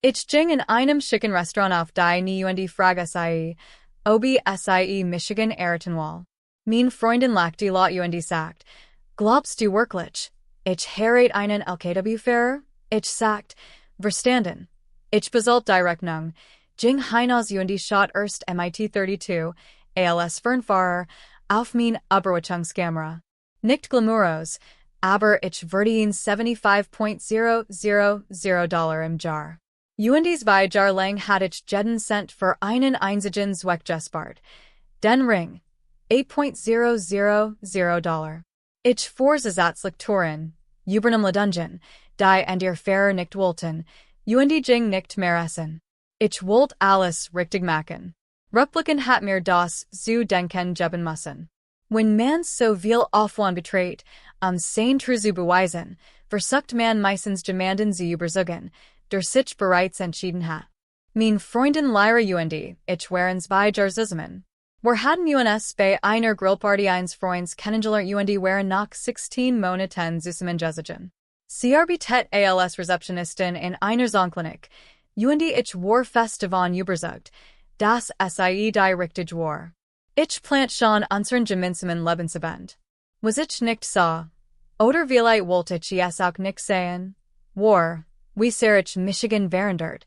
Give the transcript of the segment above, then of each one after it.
Ich ging in einem schicken Restaurant auf die nie und Frage sei, ob sie Michigan Eritenwall. Mein Freundin lacht die Lot und sagt, glaubst du wirklich? Ich heirate einen LKW-Fahrer? Ich sagt, verstanden. Ich bezahlt die Rechnung. Ging hinaus und shot erst MIT 32, ALS Fernfahrer, auf mein Überwachungskamera. Nicht glamourös, aber ich verdiene $75.000 im Jahr. Und zwei Jahr lang hat ich jeden Cent für einen einzigen Zweck gespart. Den Ring. $8.000. Ich Vorsatzlektorin, übernahm la Dungeon, die and ihr Fahrer nicht wollten, und ging nicht mehr essen. Ich wollt alles richtig machen. Repliken hat mir das zu denken geben müssen. Wenn man so viel Aufwand betreibt, sein zu beweisen, versucht man meistens jemanden zu überzeugen, der sich bereits entschieden hat. Mein Freundin Lyra und ich waren zwei Jahre zusammen. Wir hatten uns bei einer Grillparty eines Freunds kennengelernt und waren nach 16 Monaten zusammengezogen. Sie arbeitet als Rezeptionistin in einer Zahnklinik, und ich war fest davon überzeugt, dass sie die richtige war. Ich plant schon unseren gemeinsamen Lebensabend. Was ich nicht so? Oder vielleicht wollte ich es auch nicht sehen? War, wie sehr ich Michigan verandert,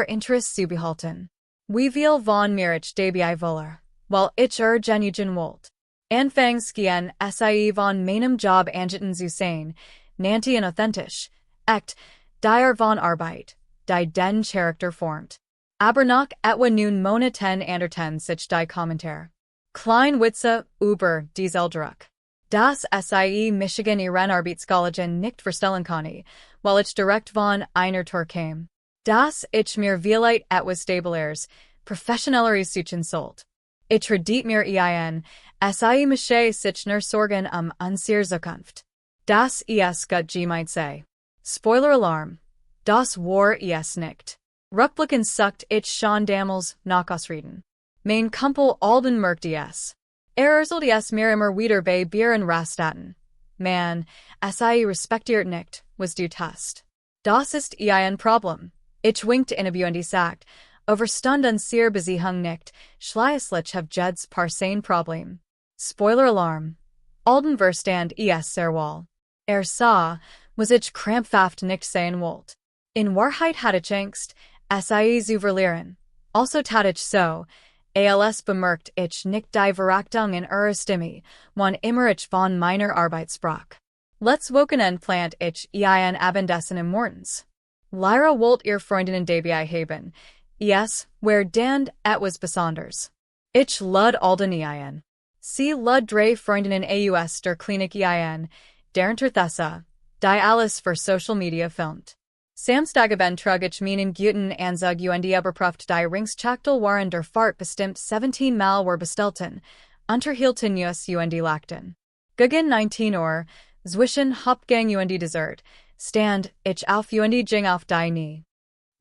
Interesse zu behalten. Wie viel von mir ich dabei wolle, weil ich genuin wollte. Anfangs gehen sie von meinem Job angeten zu sein, nanti und authentisch, echt, die von Arbeit, die den Charakter formt. Aber nach etwa nun Monaten anderten sich die Kommentare. Klein Witze über Dieseldruck. Das sie Michigan ihren Arbeitskollegen nicht verstellen konnte, weil ich direkt von einer Tour kam. Das ich mir vielleicht etwas stabileres, professionelleres suchen sollt. Ich redit mir sie mische sich nur Sorgen unsere Zukunft. Das gut gemeint sei. Spoiler Alarm. Das war nicht. Repliken sucht ich schon damals nach ausreden. Mein Kumpel Alden merkt es. Sollte es mir immer wieder bei Bieren rastaten. Man, sie respektiert nicht, was du tust. Das ist ein Problem. Ich winkte in und sagt, overstunden sehr Beziehung nicht, schließlich have jeds par sein Problem. Spoiler Alarm. Alden verstand es sehr wohl. Sah, was ich krampfhaft nicht sein wollte. In Wahrheit hatte ich Angst, sie zu verlieren. Also tat ich so, als bemerkt ich nicht die Verachtung in ihrer Stimme, wann immer ich von meiner Arbeit sprach. Let's Wochenend plant ich ein Abendessen im Morgens. Lyra wollt ihr Freundinnen dabei haben. Wer dann etwas Besonders. Ich lud Alden ein. Sie lud drei Freundinnen aus der Klinik ein, deren Thessa, die alles für Social Media filmt. Samstagabend trug ich meinen guten Anzug und überprüft die Ringsschachtel waren der Fahrt bestimmt 17 Mal war bestellten, unterhielten uns und lachten. Gegen 19 Uhr, zwischen Hauptgang und Dessert, stand ich auf und ging auf die Knie.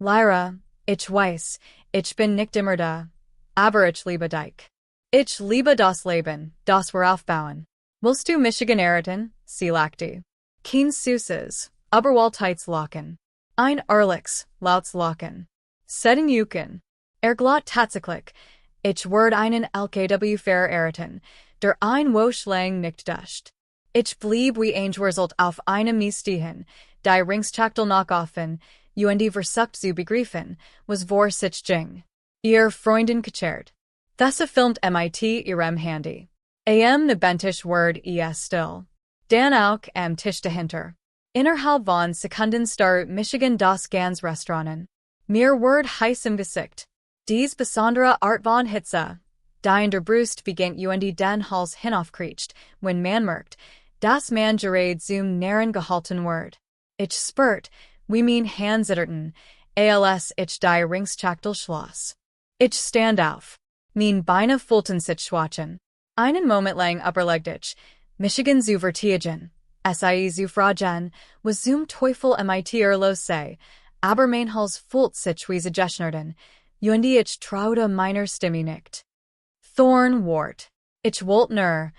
Lyra, ich weiß, ich bin nicht immer da, aber ich liebe dich. Ich liebe das Leben, das wir aufbauen. Willst du Michigan eriten? Sie lachte. Kein Süßes, aber Walteits Locken. Ein ehrliches, lautes Locken. Setten Juken. Glott tatsächlich, ich werd einen LKW-Fahrer eriten, der ein Wosch lang nicht duscht. Ich blieb wie eingeworselt auf einem Knie stehen, die Ringsschachtel noch offen, und versucht zu begreifen, was vor sich ging. Ihr Freundin gechert. Thessa filmt mit ihrem Handy. Nebentisch word still. Dan auch am Tisch dahinter. Innerhalb von Sekunden star Michigan das ganz Restauranten. Mir word heiß im Gesicht. Dies besondere Art von Hitze. Die in der Brust beginnt und den Hals hinaufkriecht, wenn man merkt, dass man gerade zum Nähren gehalten word. Ich spürt, wie mein Hand zitterten, als ich die Ringsschachtel schloss. Ich stand auf. Mein Beine fühlten sich schwachen. Einen Moment lang überlegte ich, Michigan zu vertigen. Sie zu fragen, was zum Teufel mit los sei, aber mein Hals fühlt sich wie Suggestionerden, und ich traute meiner Stimme nicht. Thornwort. Ich wollte nur,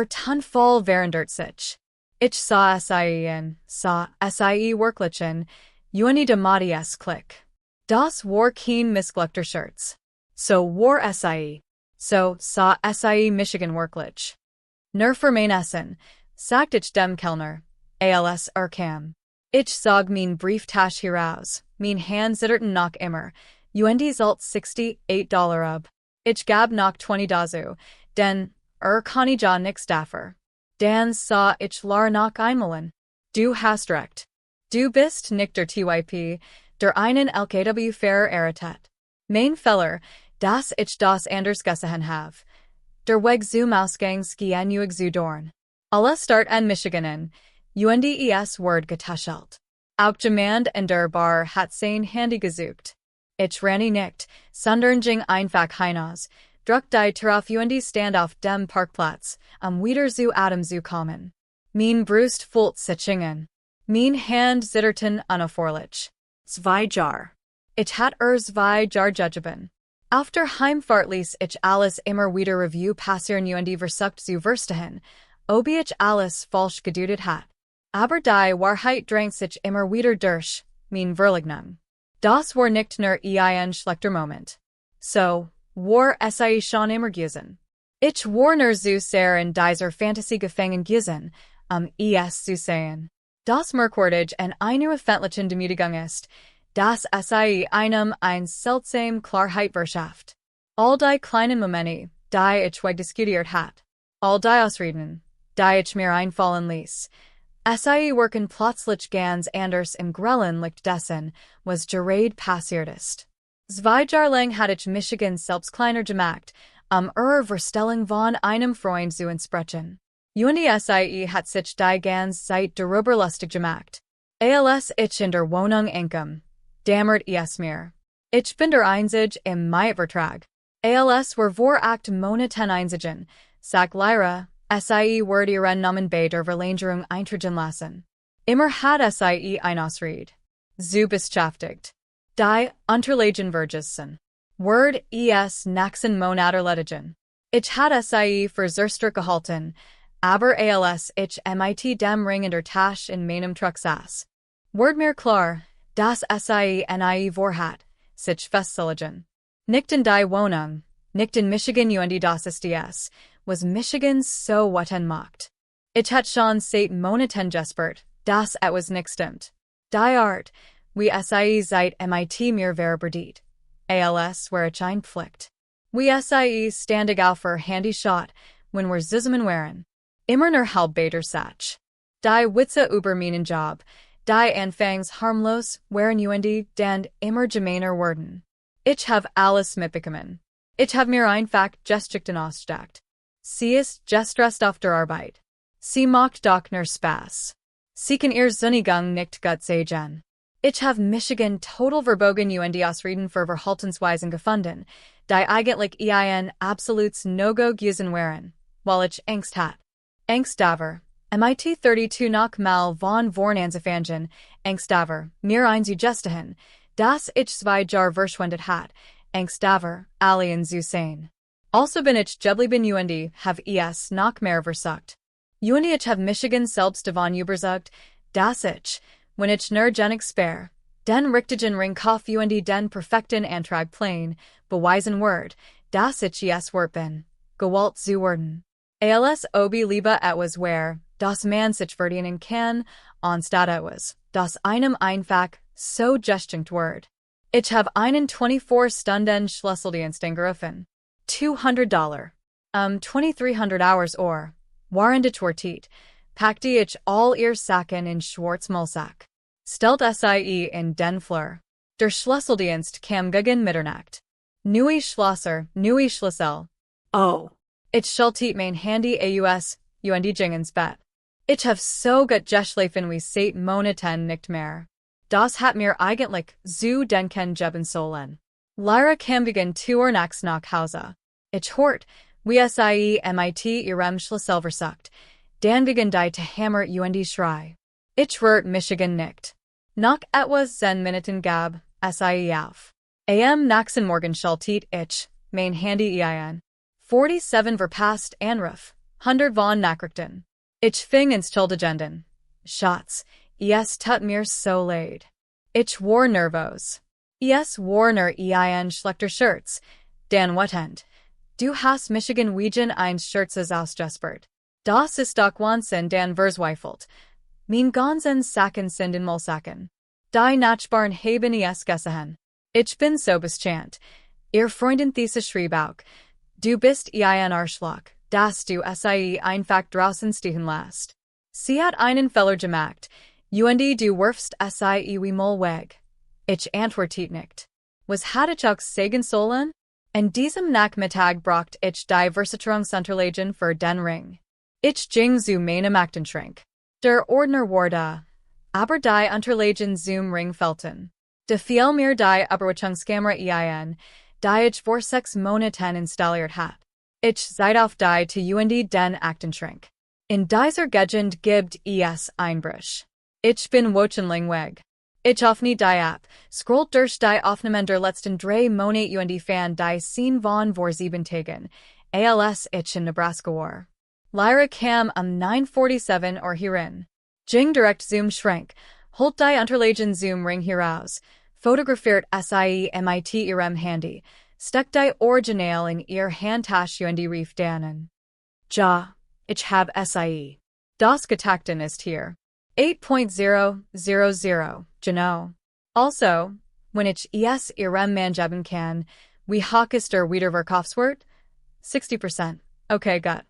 Tanfall verandert sich. Ich sah sie wirklichen, UND de Matias Klick. Das war kein Missglückter So war SIE. So sa SIE Michigan wirklich. Nur für mein Essen, sagt ich dem Kellner. Als kam. Ich sag mein Brieftasch heraus, mein Hand zitterten noch immer. UND zalt $68 ab. Ich gab noch 20 dazu, denn kann ich ja nix dafür. Dan sa ich lar noch einmalen. Du hast recht. Du bist nicht der TYP, der einen LKW Fahrer errettet. Mein Feller, dass ich das anders gesehen have. Der Weg zum Ausgang skien uig zu dorn. Alle start an Michiganen, UNDES Word getaschelt. Auch jemand in der Bar hat sein Handy gesucht. Ich ranni nicht, sondern ging einfach hinaus, druck die Tür auf UND stand auf dem Parkplatz, wieder zu Adam zu kommen. Mein Brust fühlt sich ingen. Mein Hand zitterten unaufforderlich. 2 Jahr. Ich hat 2 Jahr gegeben. Auf der Heimfahrt ließ ich alles immer wieder Review passieren UND versucht zu verstehen, ob ich alles falsch gedeutet hat. Aber die Wahrheit drängt sich immer wieder durch, mein Verlegnung. Das war nicht nur ein schlechter Moment. So, war SIE schon immer gewesen. Ich war nur zu sehr in dieser Fantasie gefangen gewesen, es zu sehen. Das merkwürdig und unöffentlichen Demütigung ist, dass SIE einem ein seltsam Klarheit verschafft. All die kleinen Momente, die ich diskutiert hat. All die Ausreden, die ich mir einfallen ließ. SIE worken plötzlich ganz anders im Grellen liegt dessen, was gerade passiert ist. 2 Jahre lang hatte ich Michigan selbst kleiner gemacht, Verstellung von einem Freund zu entsprechen. UND-SIE hat sich die ganze Zeit darüber lustig gemacht. Als ich in der Wohnung ankam, dammert es mir. Ich bin der Einzige im Mietvertrag. Als war vor 8 Monaten einzigen, sagt Lyra, SIE wird ihren Namen bei der Verlängerung eintragen lassen. Immer hat SIE ein Ausrede. Zu beschäftigt. Die Unterlegen Vergessen. Word nächsten Monat erledigen. Ich hat SIE für Zerster gehalten, aber als ich mit dem Ring in der Tasche in meinem Truck saß. Word mir klar, dass SIE nie vorhat, sich festzulegen. Nicht in die Wohnung, nicht in Michigan UND das ist es, was Michigan so watten macht. Ich hat schon seit Monaten gespürt, dass etwas nicht stimmt. Die Art, wie SIE seit MIT mir verberdient. Als where ich einpflicht. Wie SIE standig auf für Handy shot, when wir zusammen waren. Immer nur halb beter Sach. Die Witze über meinen Job, die Anfangs harmlos waren UND, denn immer gemeiner wurden. Ich have alles mitbekommen. Ich have mir einfach gestückt ausgesteckt. Sie ist gestresst auf der Arbeit. Sie macht doch nur Spaß. Sie kann ihr Sonnigung nicht gut sehen. Ich have Michigan total verbogen UND Ausreden für Verhaltensweisen gefunden, die eigentlich absolutes No-Go gewesen wären, weil ich Angst hat. Angst daver, MIT 32 noch mal von vorn anzufangen, Angst daver, mir einzugestehen, dass ich 2 Jahre verschwendet hat, Angst daver, alien zu sein. Also bin ich geblieben UND, have es noch mehr versucht. UND ich have Michigan selbst davon überzeugt, dass ich, wenn ich nur genig spare, den richtigen Ringkopf UND den perfekten Antrag plain, beweisen word, dass ich es wert bin, gewollt zu werden. Als ob lieber etwas wär, das man sich verdienen kann, anstatt etwas, das einem einfach so gestunkt wird. Ich habe einen 24-Stunden Schlüsseldienst angerufen. $200. 2300 hours or, waren getortet, packte ich all ihr Sachen in Schwarzmullsack. Stellt SIE in den Flur. Der Schlüsseldienst kam gegen Mitternacht. Neue Schlosser, neue Schlüssel. Oh. Ich schaltet mein Handy aus, UND ging ins Bett. Ich hab so gut geschlafen wie seit Monaten nicht mehr. Das hat mir eigentlich zu denken geben sollen. Lyra kam gegen 2 Uhr nachts nach Hause. Ich hört, wie SIE MIT ihrem Schlüssel versucht, dann wegen die to hammer UND Schrei. Ich rührt Michigan nicht. Nach etwas 10 Minuten gab SIE auf. Nächsten Morgen schaltet ich, mein Handy ein. 47 verpasst Anruf, 100 von Nachrichten. Ich fing ins Tiltegenden. Schatz, es tut mir so leid. Ich war nervös. Es Warner ein schlechter Shirts. Dan Wetend. Du hast Michigan wegen eins Shirts ausgespart. Das ist doch Wahnsinn Dan verzweifelt. Mein ganzen Sacken sind in Mulsacken. Die Nachbarn haben es gesehen. Ich bin so beschämt. Ihr Freundin Thesa schrieb auch. Du bist ein Arschloch, dass du sie einfach draußen stehen lässt. Sie hat einen Fehler gemacht. Und du wirfst sie wie Müll weg. Ich antwortet nicht. Was hatte ich auch sagen sollen? An diesem Nachmittag braucht ich die Versicherungsunterlagen für den Ring. Ich ging zu meinem Aktenschrank. Der Ordner war da. Aber die Unterlagen zum Ring fehlten. De fiel mir die Überwachungskamera ein, die ich vor 6 Monaten installiert hat. Ich seid auf die zu den Aktenschrank. In dieser Gegend gibt es Einbrüche. Ich bin wochenlang weg. Ich öffne die App, scrollt durch die Aufnahmen der letzten 3 Monate und fan die Scene von vor 7 Tagen, als ich in Nebraska war. Lyra kam 9:47 hierin. Ging direkt zum Schrank, holt die Unterlagen zum Ring heraus, fotografiert sie mit ihrem Handy, steckt die Original in ihr Handtasche und rief dannen. Ja, ich hab sie. Das Getachten ist hier. 8.000, genau. Also, wenn ich es ihrem Mann geben kann, wie hoch ist der Wiederverkaufswert? 60%. Okay, gut.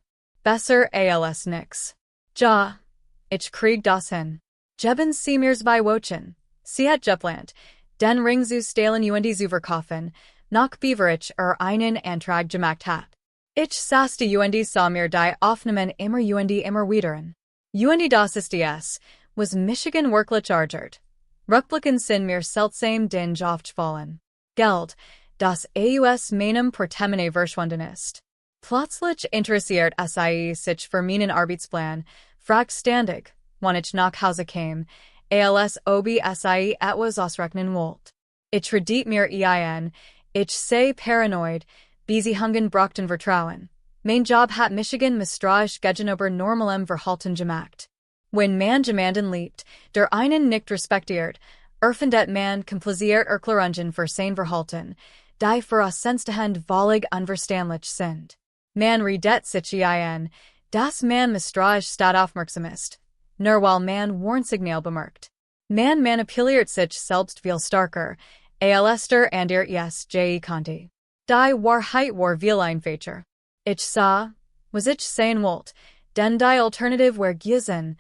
Besser als nix. Ja, ich krieg das hin. Geben Sie mir's bei Wochen. Sie hat geplant, den Ring zu stehlen und zu verkaufen, nach Beaverich einen Antrag gemacht hat. Ich saßte und sah mir die Aufnahmen immer wideren. Und das ist es, was Michigan wirklich argert. Rückblicken sind mir seltsam den aufgefallen. Geld, das aus meinem Portemonnaie verschwunden ist. Plötzlich interessiert sich für meinen Arbeitsplan, fragt ständig, wann ich nach Hause kam, als ob etwas ausrechnen wollt. Ich redet mir ein, ich sei paranoid, sie hungen brachten Vertrauen. Mein Job hat Michigan misstrauisch gegenüber normalem Verhalten gemacht. Wenn man jemanden liebt, der einen nicht respektiert, erfindet man kompliziert Erklärungen für sein Verhalten, die für aussenstehend völlig unverständlich sind. Man redet sich ein, dass man misstrauisch statt aufmerksam ist, nur weil man Warnsignal bemerkt. Man manipuliert sich selbst viel stärker, als der andere es konnte. Die Wahrheit war viel einfacher. Ich sah, was ich sein wollte, denn die Alternative war gewesen,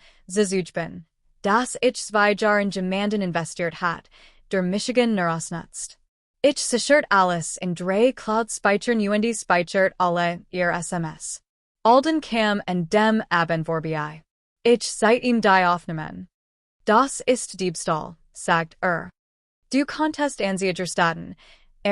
bin, dass ich 2 Jahren jemanden investiert hat, der Michigan nur ausnutzt. Ich sichert alles in 3 Cloud Speichern und speichert alle ihr SMS. Alden kam an dem Abend vorbei. Ich seit ihm die Aufnahmen. Das ist Diebstahl, sagt Du konntest Ansiedler statten.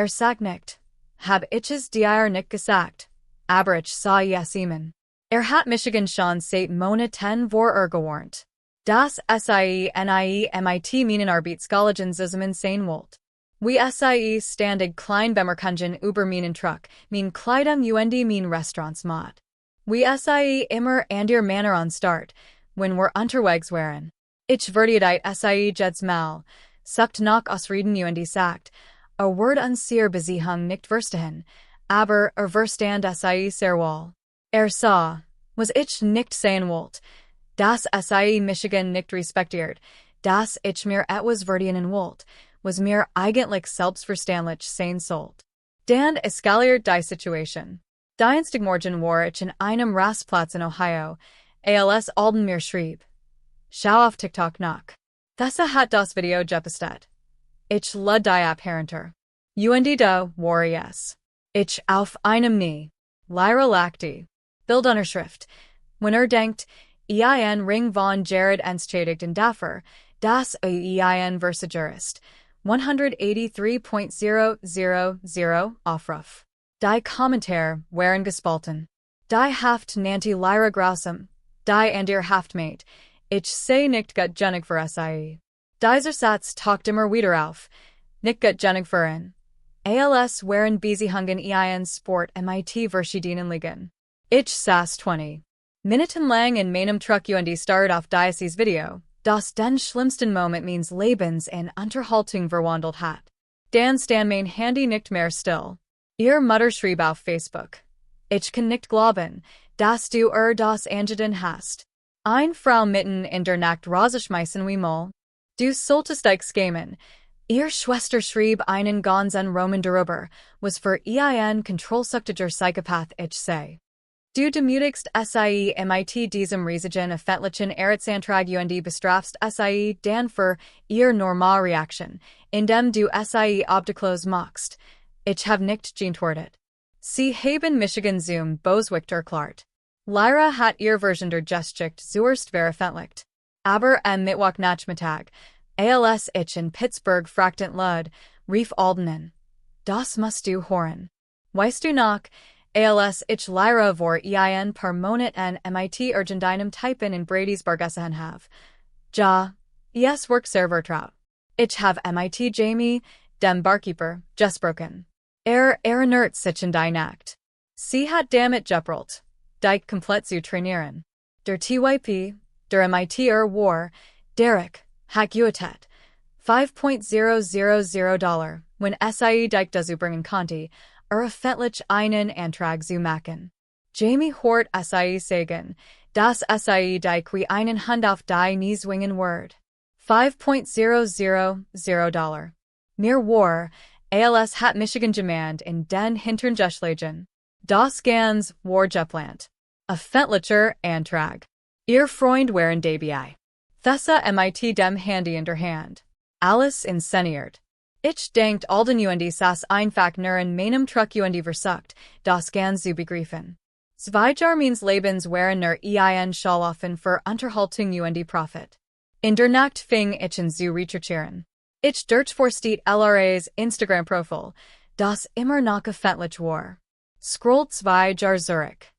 Sagt nicht. Hab ich es dir nicht gesagt. Aber ich sah es ihm. Hat Michigan schon seit Monaten vor gewarnt. Das SIE NIE MIT meinen Arbeitskolleginnen zusammen sein wollt. Wie SIE standig Kleinbemerkungen über meinen Truck, mein Kleidung und mein Restaurants mod. Wie SIE immer an ihr Manner on start, wenn wir unterwegs waren. Ich verdiet SIE jets mal, sucht nach ausreden und sagt, a word unseer Beziehung nicht verstehen, aber verstand SIE sehr wohl. Sah, was ich nicht sein wollt, dass SIE Michigan nicht respektiert, dass ich mir etwas verdienen wollt, was mir eigentlich selbstverständlich sein sollt. Dan eskaliert die Situation. Dienstagmorgen war ich in einem Rastplatz in Ohio, als Alden mir schrieb. Schau auf TikTok nach. Thessa hat das Video gepostet. Ich lud die App herunter. Und da war es. Ich auf einem Nie. Lyra lachte. Bildunterschrift. Wenn denkt, ein Ring von Jared entschädigt dafür, dass ein Versajurist. 183.000 Aufruf. Die Kommentar waren gespalten. Die Haft nannte Lyra grausam. Die and ihr Haftmate. Ich sei nicht gut genug für SIE. Dieser Satz taucht immer wieder auf. Nicht gut genug für ihn. Als waren Beziehungen ein Sport mit verschiedenen Ligen. Ich saß 20 Minuten lang in meinem Truck und starred auf dieses Video, Das den schlimmsten Moment means Lebens in Unterhaltung verwandelt hat. Dan stan mein Handy nicht mehr still. Ihr Mutter schrieb auf Facebook. Ich kann nicht glauben, dass du das angedaan hast. Ein Frau mitten in der Nacht rausgeschmissen wie Moll. Du solltest dich schämen. Ihr Schwester schrieb einen ganzen Roman darüber, was für ein kontrollsüchtiger Psychopath ich sei. Du demütigst sie mit diesem riesigen öffentlichen Erzantrag und bestrafst sie dann für ihr Normalreaktion, indem du sie obdachlos machst. Ich hab nicht geantwortet. Sie haben Michigan zum Boswick erklärt. Lyra hat ihr Version der Geschichte zuerst veröffentlicht. Aber am Mittwochnachmittag, als ich in Pittsburgh fragten Lud, rief Aldenen. Das musst du hören. Weißt du noch, als ich Lyra vor ein paar Monaten mit Argentinum Typen in Brady's Bargessahen have. Ja, es work sehr vertraut. Ich have mit Jamie, dem Barkeeper, gesprochen. Erinnert sich in die Nacht. Sie hat damit geprellt. Dich komplett zu trainieren. Der TYP, der MITer war, Derek, hat geötet. $5,000, wenn sie dich dazu bringen konnte, öffentlich einen Antrag zu machen. Jamie hort sie sagen, dass sie dich wie einen Hand auf die Knie zwingen wird. $5,000. Mir war, als hat Michigan gemand in den hintern Geschlagen. Das ganz war geplant. Öffentlicher Antrag. Ihr Freund waren dabei. Thessa mit dem Handy in der Hand. Alles inszeniert. Ich denkt Alden saß einfach nur in meinem Truck versucht, das ganz zu begreifen. Zwei Jahr meines Lebens waren nur ein Schaloffen für Unterhaltung Profit. In der Nacht fing ich an zu recherchieren. Ich durchforstet LRA's Instagram-Profil, das immer noch öffentlich war. Scrollt 2 Jahr Zurich.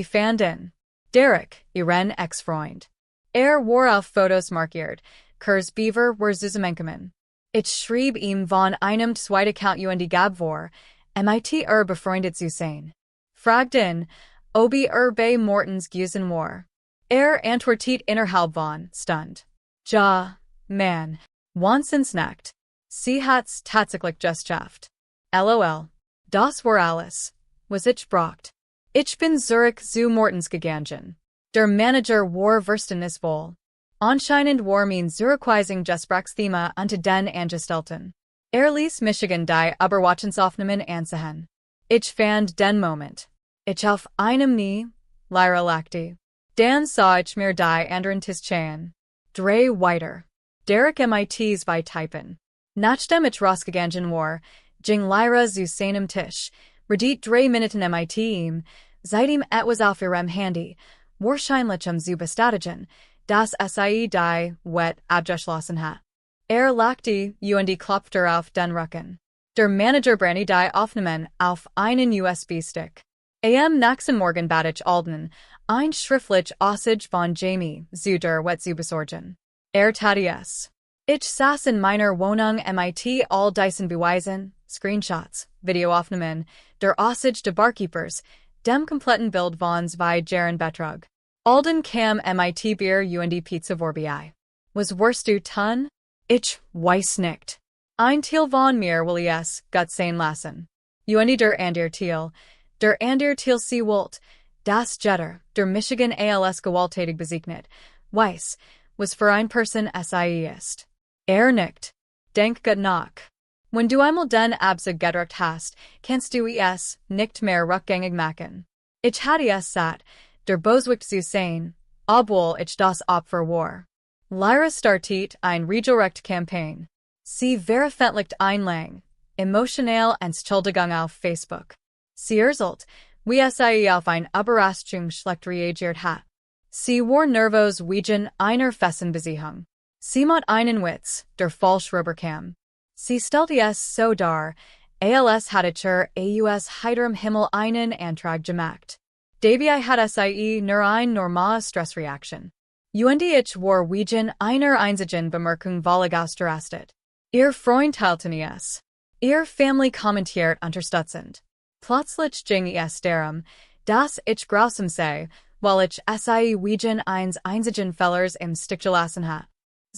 Fanden. Derek, ihren Ex-Freund. War auf Fotos markiert, Kurs Beaver war zusammengekommen. Ich schrieb ihm von einem Zweitaccount gab vor, mit befreundet zu sein. Fragten, ob bei Mortens gewesen war. Antwortet innerhalb von Stund. Ja, man. Wahnsinnsnacht. Sie hat's tatsächlich just schafft. LOL. Das war alles. Was ich braucht. Ich bin Zurich zu Mortens gegangen. Der Manager war verständnisvoll. Anscheinend war mein Zurichweising Gesprächsthema unter den Angestellten. Ließ Michigan die Überwachungsaufnahmen ansehen. Ich fand den Moment. Ich auf einem Knie, Lyra lachte. Dann sah ich mir die anderen Tischchen. Drei weiter. Derek mit's bei Typen. Nachdem ich rausgegangen war, ging Lyra zu seinem Tisch, redet 3 Minuten mit ihm, seitdem etwas auf ihrem Handy, wahrscheinlich zu bestätigen, dass sie die wet abgeschlossen hat. Lachte und klopfte auf den Rücken. Der Manager brannte die Aufnahmen auf einen USB-Stick. Am nächsten Morgen bat ich Alden, ein schriftlich Aussage von Jamie zu der wet zu besorgen. Tat es. Ich saß in meiner Wohnung mit all diesen Beweisen, Screenshots, Videoaufnahmen, der Aussage des Barkeepers, dem kompletten Bild von 2 Jahren betrog. Alden kam mit Bier und Pizza vorbei. Was wirst du tun? Ich weiß nicht. Ein Teil von mir will es gut sein lassen. Der andere Teil sie wollt, das Jetter, der Michigan als gewalttätig besegnet, weiß, was für ein Person sie ist. Nicht. Denk gut nach. Wenn du einmal den Abzug gedrückt hast, kannst du es nicht mehr rückgängig machen. Ich hatte es satt, der Boswick zu sein, obwohl ich das Opfer war. Lyra startet ein Redirect-Campaign. Sie veröffentlicht lang, emotional Entschuldigung auf Facebook. Sie erzählt, wie sie auf ein Überraschung schlecht reagiert hat. Sie war nervös wegen einer Fessenbesichung. Sie macht einen Witz, der falsch rüberkam. Sie stellte es so dar, als hatte aus heiterem Himmel einen Antrag gemacht. Dabei hatte sie nur eine normale Stressreaktion. Ich war wegen einer einzigen Bemerkung völlig ausgerastet. Ihr Freund teilte es. Ihr Family kommentiert unterstützend. Plötzlich ging es darum, dass ich grausam sei, weil ich sie wegen eines einzigen Fellers im Stich gelassen hat.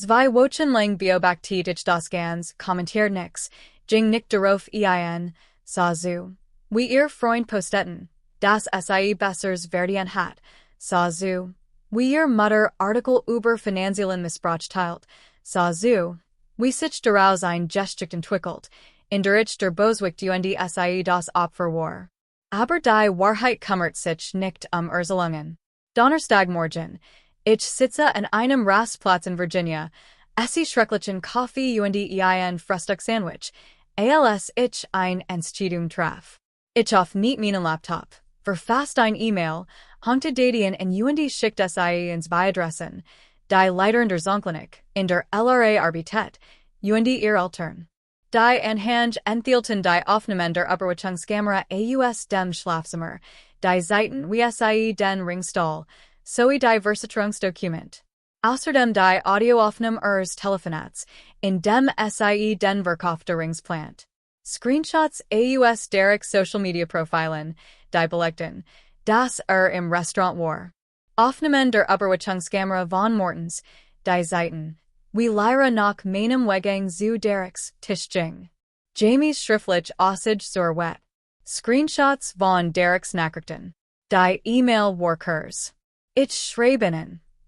Zwei Wochen lang beobachtet das Gans, kommentiert nix, ging nicht darauf ein, sah zu. Wie ihr Freund posteten, das sei bessers Verdian hat, sah zu. Wie ihr Mutter Artikel über finanziellen Missbrauch teilt, sah zu. Wie sich daraus ein Geschicht entwickelt, in der ich der Boswicht und sei das Opfer war. Aber die Wahrheit kümmert sich nicht Erzelungen. Donnerstagmorgen, ich sitze an einem Rastplatz in Virginia, esse schrecklichen Kaffee und ein Frühstückssandwich, als ich ein Entscheidung traf. Ich auf nicht meinen Laptop, verfasst ein E-Mail, hankte Datien und schickt sei ins Adressen, die Leiter in der Zonklinik, in der LRA Arbeitet, und ihr Eltern. Die Anhang enthielten die Aufnahmen der Überwachungskamera aus dem Schlafzimmer, die Seiten wie sei den Ringstall, sowie die Versicherungsdokument. Außerdem die Audioaufnahme ihres Telefonats, in dem sei den Verkauf der Rings plant. Screenshots aus Derek Social Media Profilen, die belegten, dass im Restaurant war. Aufnahmen der Überwachungskamera von Mortens, die Seiten, wie Lyra nach meinem Weggang zu Derek's Tisch ging. Jamie's schriftlich Aussage zur Wet. Screenshots von Derek's Nachrichten. Die E-Mail Workers. Ich schreibe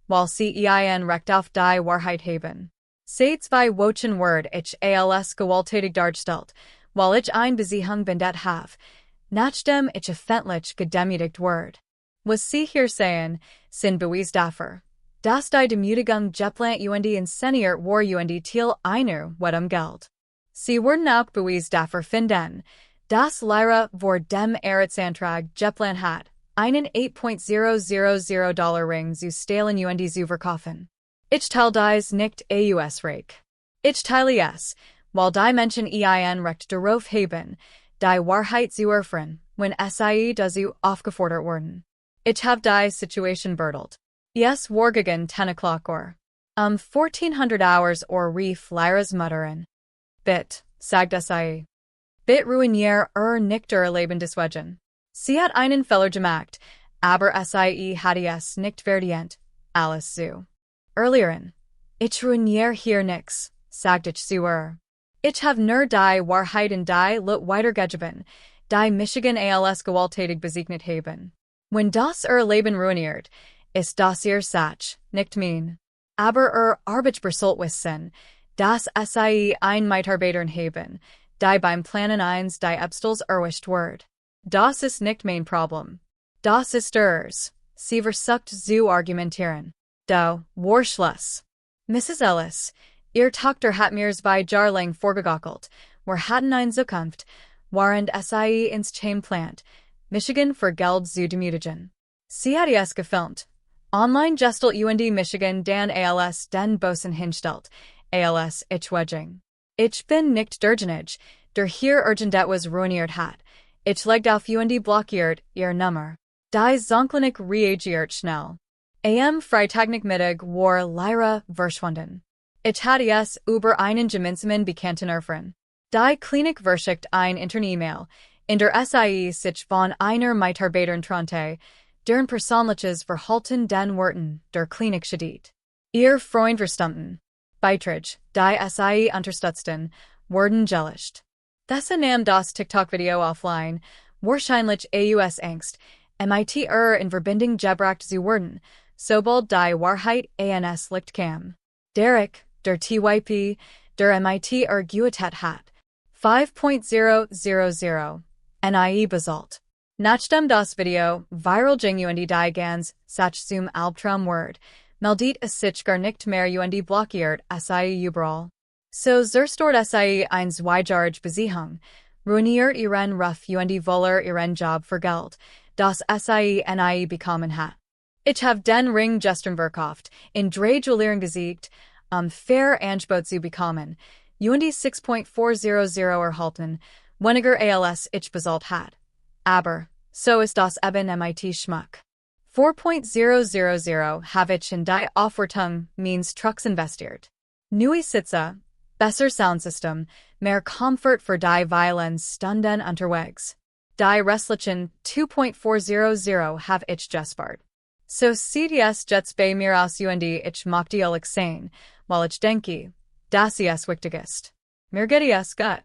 while CEIN recht auf die Wahrheit haben. Seit zwei Wochen Word ich als gewalttätig dargestellt, while ich ein Besiehung bindet have. Nachdem ich öffentlich gedemütigt word. Was sie hier sagen, sind Beweis dafür. Dass die Demütigung geplant und inszeniert war und til einer Geld. Sie wurden auch Beweis dafür finden, dass Lyra vor dem Eritsantrag geplant hat, einen $8.000 Ring zu stehlen und zu verkaufen. Ich teile dies nicht aus Reich. Ich teile es, weil die Menschen ein Recht darauf haben, die Wahrheit zu erfahren, wenn sie dazu aufgefordert wurden. Ich habe die Situation beurteilt. Es war gegen 10 o'clock or 1400 hours or rief Lyra's Mutterin. Bit, sagt sie. Bit ruinier nicht Leben deswegen. Sie hat einen Fehler gemacht, aber sie hatte es nicht verdient, alles zu. Erlieren. Ich ruinier hier nix, sagt ich zu ihr. Ich habe nur die Wahrheit in die Lut weitergegeben, die Michigan als gewalttätig bezeichnet haben. Wenn das Leben ruiniert, ist das ihr Sach, nicht mein. Aber Arbeitsbesult wissen, dass sie ein Mitarbeitern haben, die beim Planen eins die Ebstels erwischt wird. Das ist nicht mein Problem. Das ist ers. Sie versucht zu argumentieren. Do, war Schluss. Mrs. Ellis, ihr Tochter hat mir zwei Jahre lang vorgegaukelt, wir hatten eine Zukunft, während sie ins Chain plant, Michigan für Geld zu demütigen. Sie hat es gefilmt. Online gestellt und Michigan dan als den Bosen hinstellt, als ich wedging. Ich bin nicht derjenige, der hier irgendetwas ruiniert hat. Ich legt auf und blockiert ihr Nummer. Die Zonklinik reagiert schnell. Freitagmittag war Lyra verschwunden. Ich hatte es über einen gemeinsamen Bekannten erfahren. Die Klinik verschickt ein Intern-E-Mail, in der sich von einer Mitarbeiterin trennte, deren persönliches Verhalten den Worten der Klinik steht. Ihr Freund verstanden. Beiträge, die unterstützten, wurden gelöscht. Diese nahm das TikTok-Video offline, wahrscheinlich aus Angst, MIT in Verbindung gebracht zu werden, sobald die Wahrheit ans Licht kam. Derek, der TYP, der MIT geütet hat. 5.000 NIE Basalt. Nachdem das Video viral ging und die Gans sach zum Albtraum word, meldet es sich gar nicht mehr und blockiert sie überall. So zerstört sie ein Zweijarge Besiehung, ruiniert ihren Ruf und voller ihren Job für Geld, das sie NIE bekommen hat. Ich habe den Ring gestern verkauft, in 3 Juwelieren gesiegt, fair Angebot zu bekommen, und 6.400 erhalten, weniger als ich bezahlt hat. Aber, so ist das eben MIT Schmuck. 4.000 habe ich in die Aufwertung means Trucks investiert. Neue Sitze, besser Soundsystem, mehr Comfort für die violin Stunden unterwegs. Die restlichen 2.400 habe ich gespart. So sieht es jetzt bei mir aus und ich mochte ehrlich sein, while ich denke, das ist wichtigst. Mir geht es gut.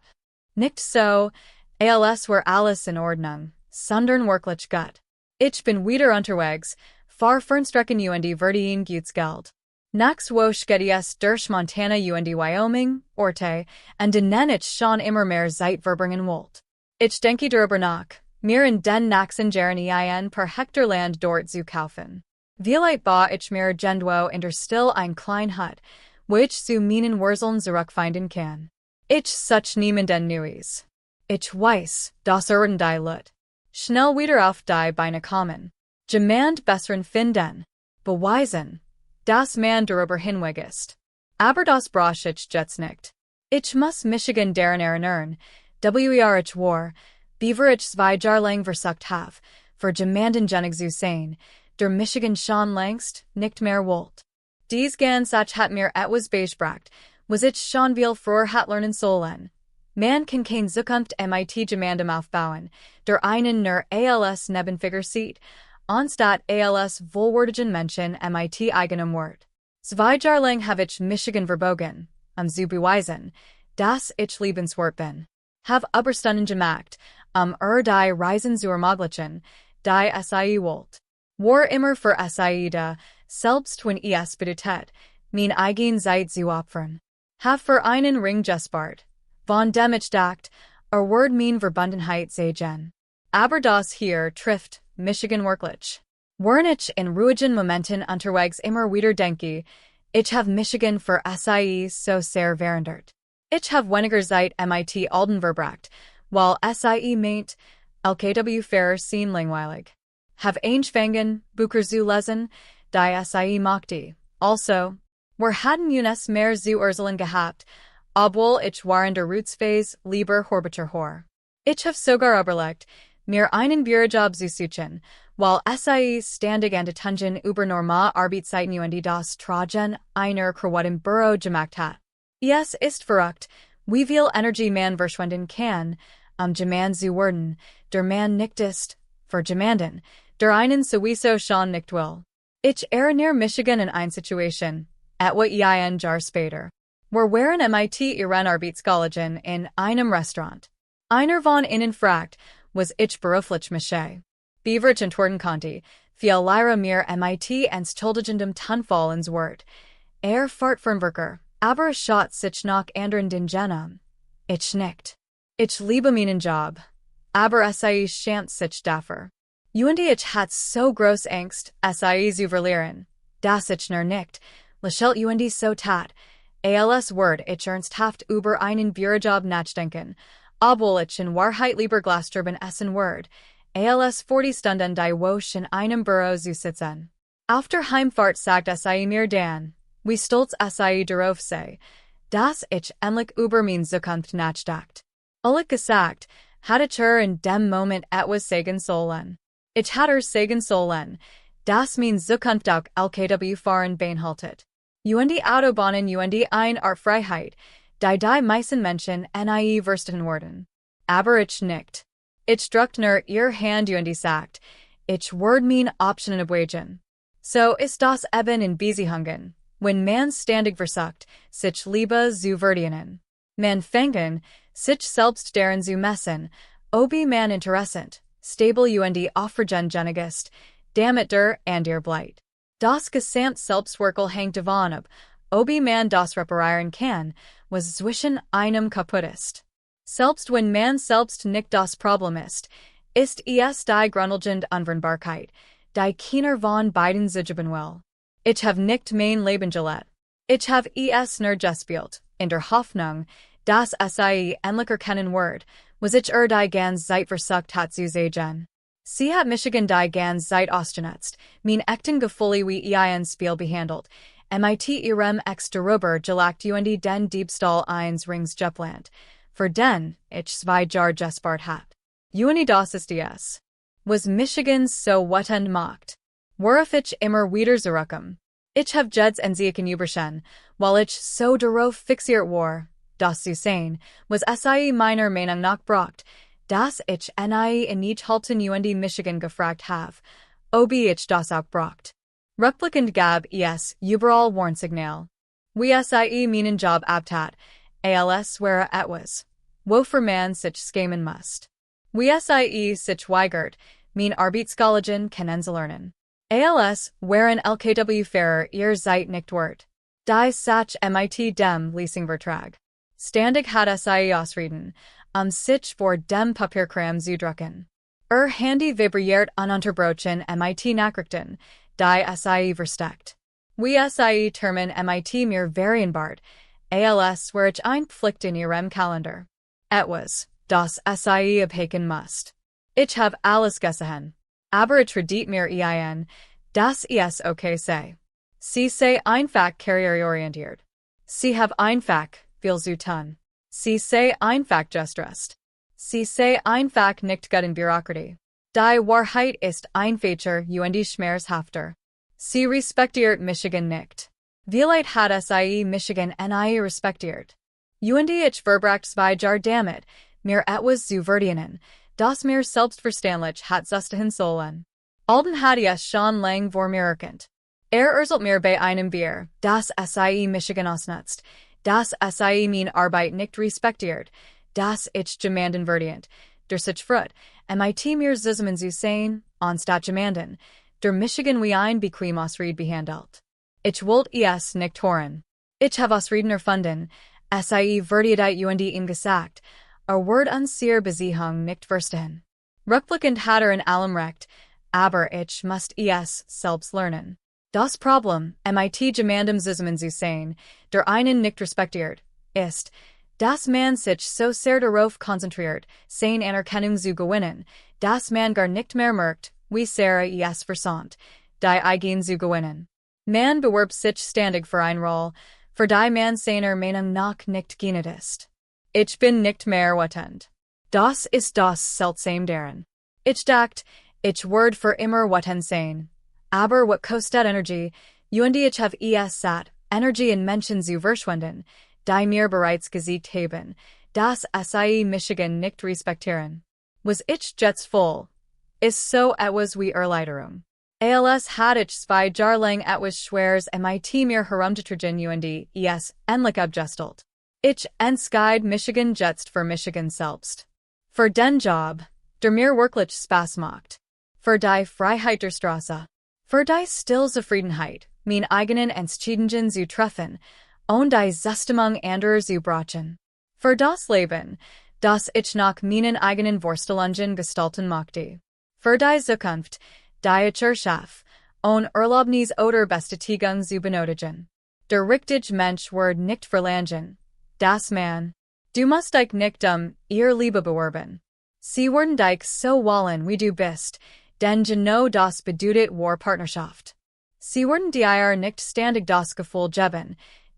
Nicht so, als wär alles in Ordnung, sondern wirklich gut. Ich bin wieder unterwegs, far fernstrecken und verdienen gutes Geld. Nachts wosch geht es durch Montana und Wyoming, Orte, und den ich schon immer mehr Zeit verbringen wollt. Ich denke darüber nach, mir in den nächsten Jahren ein per Hektar Land dort zu kaufen. Vielleicht ba ich mir gendwo in der Still ein klein Hut, wo ich zu meinen Wurzeln zurückfinden kann. Ich such niemanden Neues. Ich weiß, dass die Lut. Schnell wieder auf die Beine kommen. Jemand besseren finden. Beweisen, dass man darüber hinweg ist. Aber das brauch ich jetzt nicht. Ich muss Michigan daran erinnern, ich war, beaver ich 2 Jahre lang versucht have, für jemanden genig zu sein, der Michigan schon längst nicht mehr wollt. Dies ganz hat mir etwas beigebracht, was ich schon viel früher hat lernen sollen. Man kann kein Zukunft mit jemandem aufbauen, der einen nur als Nebenfigur sieht, anstatt als wohlwürdigen Menschen mit eigenem Wort. 2 Jahre lang habe ich Michigan verbogen, zu beweisen, dass ich liebenswert bin. Have Überstunden gemacht, die Reisen zu ermöglichen, die SIE wollt. War immer für SIE da, selbst wenn es bedeutet, mein eigen Zeit zu opfern. Have für einen Ring gespart, von dem ich dacht, word mein Verbundenheit sehen. Aber das hier trifft Michigan wirklich. Waren ich in ruhigen Momenten unterwegs immer wieder denke, ich have Michigan für SIE so sehr verändert. Ich have weniger Zeit mit Alden verbracht, while SIE meint, LKW Fahrer sind langweilig. Have angefangen, Bücher zu lesen, die SIE mochte. Also, wir hatten uns mehr zu erzählen gehabt, obwohl ich während der Rootsphase lieber Horbitter hor. Ich have sogar überlegt, mir einen Bürojob zu suchen, while SIE ständig an Detungen über normal Arbeitszeiten und das Tragen einer Krawatten Büro gemacht hat. Es ist verrückt, wie viel Energie man verschwenden kann, jemand zu werden, der man nicht ist, für jemanden, der einen sowieso schon nicht will. Ich erinnere Michigan in eine Situation, etwa ein Jahr später. Wir waren ihren Arbeitskollegen in einem Restaurant. Einer von ihnen fragt, was ich beruflich mache. Beaver und worden konnte, viel Lyra mir ins Tuldigendem Tunfall ins Wort. Fahrt Fernwerker, aber schaut sich nach anderen Dingen. Ich nicht. Ich liebe meinen Job. Aber SIE schämt sich dafür. Und ich hat so groß Angst, SIE zu verlieren, dass ich nur nicht, lächelt und so tat, als Word ich ernsthaft über einen Bürojob nachdenken, obwohl ich in Wahrheit lieber Glasturban essen Word, als 40 Stunden die Woche in einem Büro zu sitzen. Auf der Heimfahrt sagt SIE mir dann, wie stolz SIE darauf sei, dass ich endlich über mein Zukunft nachdacht. Ehrlich gesagt, hatte ich in dem Moment etwas sagen sollen. Ich hatte sagen sollen, dass mein Zukunft auch LKW fahren beinhaltet. Und die Autobahnen und eine Art Freiheit, die meisten Menschen nie verstehen werden. Aber ich nicht. Ich drückt nur ihr Hand und sagt, ich werde mein Optionen abwägen. So ist das eben in Beziehungen, wenn man ständig versucht, sich Liebe zu verdienen. Man fängt, sich selbst daran zu messen, ob man interessant, stable und aufregengenig ist, damit and ihr bleibt. Das gesamt Selbstwerkel hängt davon ab, ob man das reparieren kann, was zwischen einem kaputt ist. Selbst wenn man selbst nicht das Problem ist es die grundlegende Unvereinbarkeit, die keiner von beiden zugeben will. Ich habe nicht mein Leben gelebt. Ich habe es nur gespielt, in der Hoffnung, dass SIE endlich erkennen wird, was ich die ganze Zeit versucht hat zu sehen. Sie hat Michigan die ganze Zeit ausgenutzt, mein echten Gefühle wie ein Spiel behandelt, mit ihrem ex darüber gelagt und den Diebstahl eines Rings geplant, für den ich 2 Jahre gespart hat. Und das ist es. Was Michigan so wütend macht. Worauf ich immer wieder zurückkomme. Ich habe Jeds und Sieken überschen, weil ich so darauf fixiert war, das zu sein, was SIE meiner Meinung nach braucht, dass ich nie in nicht halten und Michigan gefragt habe, ob ich das auch braucht. Rückblickend gab es überall Warnsignal. We sie meinen Job abtat, als wäre etwas. Wo für man sich schämen must. We sie sich weigert, mean Arbeitskollegin kennenzulernen. Als wären lkw Fahrer ihr seid nicht wert. Die Sach mit dem Leasingvertrag. Standig hat sie ausreden, sich vor dem Papierkram zu drucken. Handy vibriert ununterbrochen mit Nachrichten, die sie versteckt. We sie termen mit mir Varienbart, als wäre ich ein Pflicht in ihrem Kalender. Etwas, das sie abhaken must. Ich hab alles gesehen. Aber ich redet mir ein, das ist okay sei. Sie sei einfach karriereorientiert. Sie have einfach viel zu tun. Sie sei einfach gestresst. Sie sei einfach nicht gut in Bürokratie. Die Wahrheit ist ein Feature schmerzhafter. Sie respektiert Michigan nicht. Vielleicht hat sie Michigan nie respektiert. Ich verbracht 2 Jahre damit, mir etwas zu verdienen, das mir selbstverständlich hat zustatten sollen. Alden hat es schon lang vor mir erkannt. Erzählt mir bei einem Bier, dass sie Michigan ausnutzt, dass sie meine Arbeit nicht respektiert, dass ich demanden verdient, der sich freut, mit mir zusammen zu sein, anstatt demanden, der Michigan wie ein bequem Ausrede behandelt. Ich wollte es nicht hören. Ich habe Ausreden erfunden, sie verdiet ihm gesagt, Wort an sehr Beziehung nicht verstehen. Rückblickend hat in allem recht, aber ich must es selbst lernen. Das Problem, mit demandem zusammen zu sein, der einen nicht respektiert, ist, dass man sich so sehr darauf konzentriert, seine Anerkennung zu gewinnen, dass man gar nicht mehr merkt, wie sehr es versandt, die eigen zu gewinnen. Man bewerbt sich ständig für eine Rolle, für die man seiner Meinung nach nicht geeignet ist. Ich bin nicht mehr wetend. Das ist das Seltsame daran. Ich dacht, ich werde für immer wetend sein. Aber what kostet Energie, ich have es satt, Energie in Menschen zu verschwenden, die mir bereits gesiegt haben, dass sie Michigan nicht respektieren. Was ich jetzt voll? Ist so etwas wie Erleiderung. Als hat ich 2 Jahre lang etwas Schweres mit mir herumgetragen es endlich abgestelt. Ich entscheide Michigan jetzt für Michigan selbst. Für den Job, der mir wirklich Spaß macht. Für die Freiheit der Straße. Für die Stillzufriedenheit, mein eigenen Entscheidungen zu treffen, und die Zustimmung anderer zu brauchen. Für das Leben, das ich nach meinen eigenen Vorstellungen gestalten möchte. Für die Zukunft, die ich erschaffe, und Erlaubnis oder Bestätigung zu benötigen. Der richtige Mensch wird nicht verlangen. Das man. Du musst dich nicht ihr Liebe bewerben. Sie werden dich so wollen wie du bist, denn genau das bedeutet war Partnerschaft. Sie werden dir nicht ständig das Gefühl geben,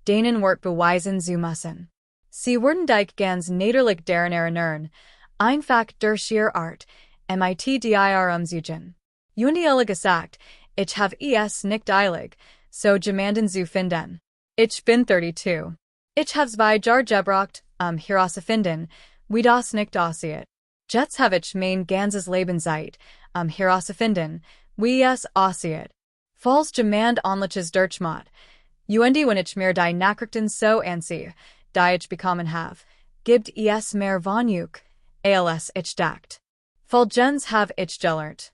denen wird beweisen zu müssen. Sie werden dich ganz niederlich daran erinnern, einfach durch ihre Art, mit dir umzugehen. Ehrlich gesagt, ich habe es nicht eilig, so jemanden zu finden. Ich bin 32. Ich habe 2 Jahre gebraucht, herauszufinden, wie das nicht aussieht. Jetzt habe ich mein ganzes Leben Zeit, herauszufinden, wie es aussieht. Falls jemand onliches durchmacht, wenn ich mir die Nachrichten so ansehe, die ich bekommen habe, gibt es mehr Vonjuk, als ich dacht. Folgens habe ich gelernt.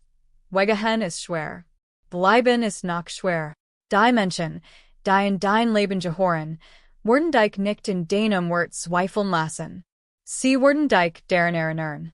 Weggehen ist schwer. Bleiben ist noch schwer. Die Menschen, die in dein Leben gehören, werden dich nicht in deinem Wort zweifeln lassen. Sie werden dich daran erinnern.